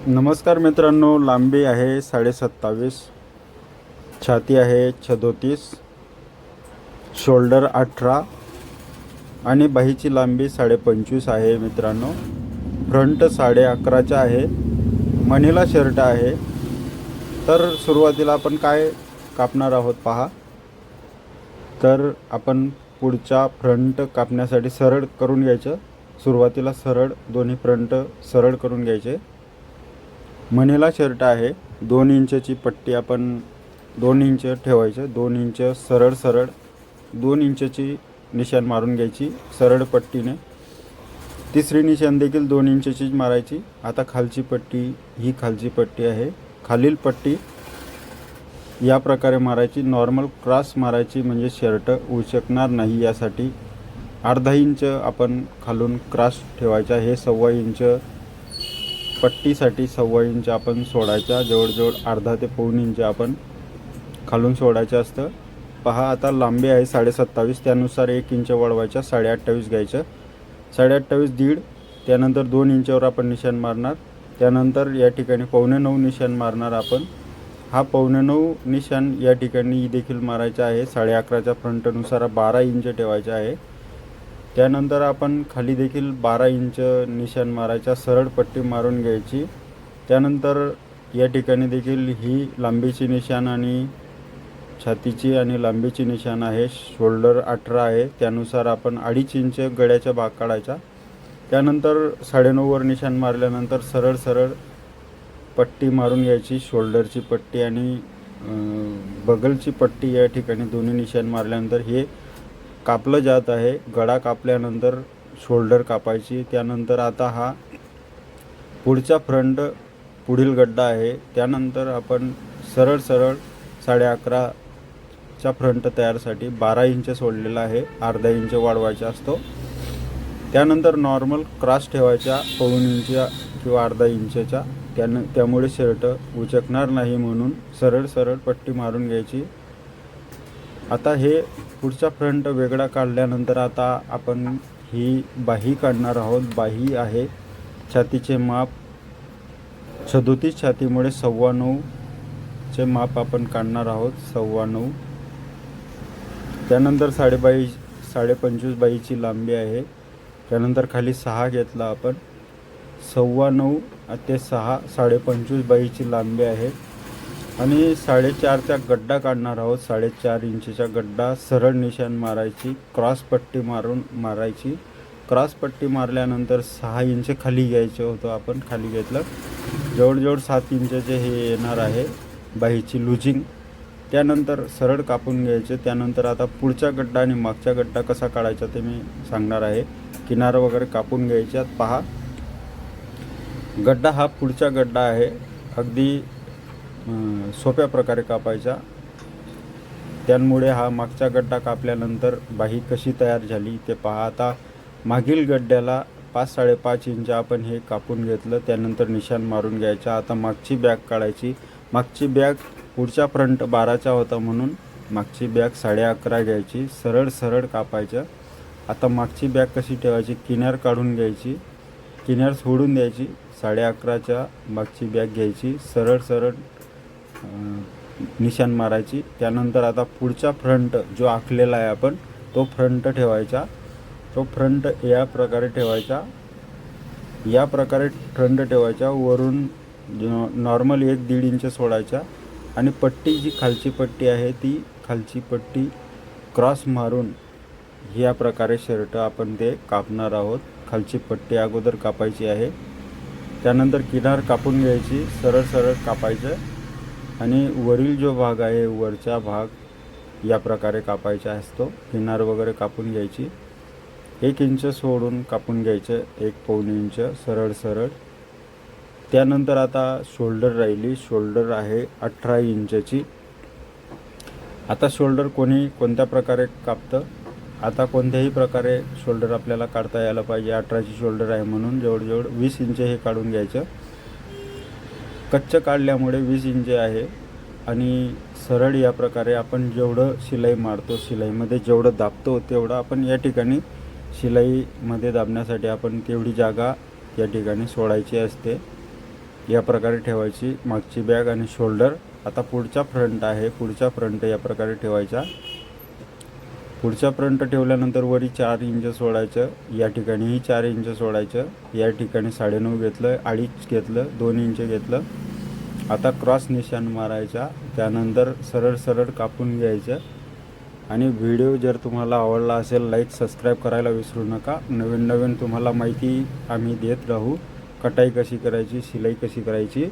नमस्कार मित्रांनो, लांबी आहे 27.5, छाती आहे 38, शोल्डर 18 आणि बाहीची लांबी 25.5 आहे मित्रांनो. फ्रंट 11.5 आहे. मनीला शर्ट आहे. तर सुरुवातीला आपण काय कापणार आहोत पहा. तर आपण पुढच्या फ्रंट कापण्यासाठी सरळ करून घ्यायचं. सुरुवातीला सरळ दोन्ही फ्रंट सरळ करून घ्यायचे. मनीला शर्ट आहे. 2 इंचची पट्टी आपण 2 इंच ठेवायचं. 2 इंच सरळ 2 इंचची निशाण मारून घ्यायची सरळ पट्टीने. तिसरी निशाण देखील 2 इंचचीच मारायची. आता खालची पट्टी, ही खालची पट्टी आहे. खालील पट्टी या प्रकारे मारायची. नॉर्मल क्रॉस मारायची म्हणजे शर्ट उचकणार नाही. यासाठी अर्धा इंच आपण खालून क्रॉस ठेवायचा. हे 1.25 इंच पट्टीसाठी 1.25 इंच आपण सोडायचा. जवळजवळ अर्धा ते पाऊण इंच आपण खालून सोडायचं असतं. पहा, आता लांबी आहे 27.5, त्यानुसार 1 इंच वाढवायचा. 28.5 घ्यायचं. 28.5 दीड, त्यानंतर 2 इंचावर आपण निशाण मारणार. त्यानंतर या ठिकाणी 8.25 निशाण मारणार आपण. हा 8.25 निशाण या ठिकाणी देखील मारायचा आहे. 11.5च्या फ्रंटनुसार 12 इंच ठेवायचा आहे. त्यानंतर आपण खाली देखील 12 इंच निशाण मारायचा. सरळ पट्टी मारून घ्यायची. त्यानंतर या ठिकाणी देखील ही लांबीची निशाण आणि छातीची आणि लांबीची निशाण आहे. शोल्डर 18 आहे, त्यानुसार आपण 2.5 इंच गळ्याचा भाग काढायचा. त्यानंतर 9.5 वर निशाण मारल्यानंतर सरळ पट्टी मारून घ्यायची. शोल्डरची पट्टी आणि बगलची पट्टी या ठिकाणी दोन्ही निशाण मारल्यानंतर हे कापलं जात आहे. गळा कापल्यानंतर शोल्डर कापायची. त्यानंतर आता हा पुढचा फ्रंट पुढील गड्डा आहे. त्यानंतर आपण सरळ 11.5च्या फ्रंट तयारसाठी 12 इंच सोडलेला आहे. अर्धा इंच वाढवायचा असतो. त्यानंतर नॉर्मल क्रॉस ठेवायचा 1.25 इंच किंवा अर्धा इंचचा. त्यामुळे शर्ट उचकणार नाही म्हणून सरळ पट्टी मारून घ्यायची. आता हे पुढचा फ्रंट वेगळा काढल्यानंतर आता आपण ही बाही काढणार आहोत. बाही आहे छातीचे माप 37 छातीमुळे 9.25चे माप आपण काढणार आहोत. 9.25. त्यानंतर 25.5 बाहीची लांबी आहे. त्यानंतर खाली 6 घेतला आपण. 9.25 ते 6 25.5 बाहीची लांबी आहे. आणि 4.5चा गड्डा काढणार आहोत. 4.5 इंचचा गड्डा सरळ निशाण मारायची. क्रॉस पट्टी मारायची. क्रॉस पट्टी मारल्यानंतर 6 इंच खाली घ्यायचं होतं. आपण खाली घेतलं. जवळजवळ 7 इंचचे हे येणार आहे बाहीची लुजिंग. त्यानंतर सरळ कापून घ्यायचे. त्यानंतर आता पुढचा गड्डा आणि मागचा गड्डा कसा काढायचा ते मी सांगणार आहे. किनार वगैरे कापून घ्यायच्यात. पहा, गड्डा हा पुढचा गड्डा आहे. अगदी सोप्या प्रकारे कापायचा. त्यामुळे हा मागचा गड्डा कापल्यानंतर बाही कशी तयार झाली ते पहा. आता मागील गड्ड्याला 5-5.5 इंच आपण हे कापून घेतलं. त्यानंतर निशाण मारून घ्यायचा. आता मागची बॅग काढायची. मागची बॅग पुढचा फ्रंट 12चा होता म्हणून मागची बॅग 11.5 घ्यायची. सरळ कापायचं. आता मागची बॅग कशी ठेवायची, किनार काढून घ्यायची, किनार सोडून द्यायची. 11.5च्या मागची बॅग घ्यायची. सरळ निशाण मारायची. त्यानंतर आता पुढचा फ्रंट जो आखलेला आहे आपण तो फ्रंट ठेवायचा. तो फ्रंट या प्रकारे ठेवायचा. या प्रकारे फ्रंट ठेवायचा. वरून नॉर्मल 1-1.5 इंच सोडायचा. आणि पट्टी जी खालची पट्टी आहे ती खालची पट्टी क्रॉस मारून या प्रकारे शर्ट आपण ते कापणार आहोत. खालची पट्टी अगोदर कापायची आहे. त्यानंतर किनार कापून घ्यायची. सरळ कापायचं. आणि वरील जो भाग आहे, वरचा भाग या प्रकारे कापायचा असतो. किनार वगैरे कापून घ्यायची. 1 इंच सोडून कापून घ्यायचं. 1.25 इंच सरळ. त्यानंतर आता शोल्डर राहिली. शोल्डर आहे 18 इंचची. आता शोल्डर कोणत्या प्रकारे कापतं. आता कोणत्याही प्रकारे शोल्डर आपल्याला काढता यायला पाहिजे. 18ची शोल्डर आहे म्हणून जवळजवळ 20 इंच हे काढून घ्यायचं. कच्चं काढल्यामुळे 20 इंच आहे. आणि सरळ या प्रकारे आपण जेवढं शिलाई मारतो, शिलाईमध्ये जेवढं दाबतो तेवढं आपण या ठिकाणी शिलाईमध्ये दाबण्यासाठी आपण तेवढी जागा या ठिकाणी सोडायची असते. या प्रकारे ठेवायची मागची बॅग आणि शोल्डर. आता पुढचा फ्रंट आहे, पुढचा फ्रंट या प्रकारे ठेवायचा. पुढचा फ्रंट ठेवल्यानंतर वरी 4 इंच सोडायचं, या ठिकाणीही 4 इंच सोडायचं, या ठिकाणी 9.5 घेतलं, 2.5 घेतलं, 2 इंच घेतलं. आता क्रॉस निशाण मारायचा, त्यानंतर सरळ सरळ कापून घ्यायचं. आणि व्हिडिओ जर तुम्हाला आवडला असेल लाईक सबस्क्राईब करायला विसरू नका. नवीन नवीन तुम्हाला माहिती आम्ही देत राहू, कटाई कशी करायची, शिलाई कशी करायची.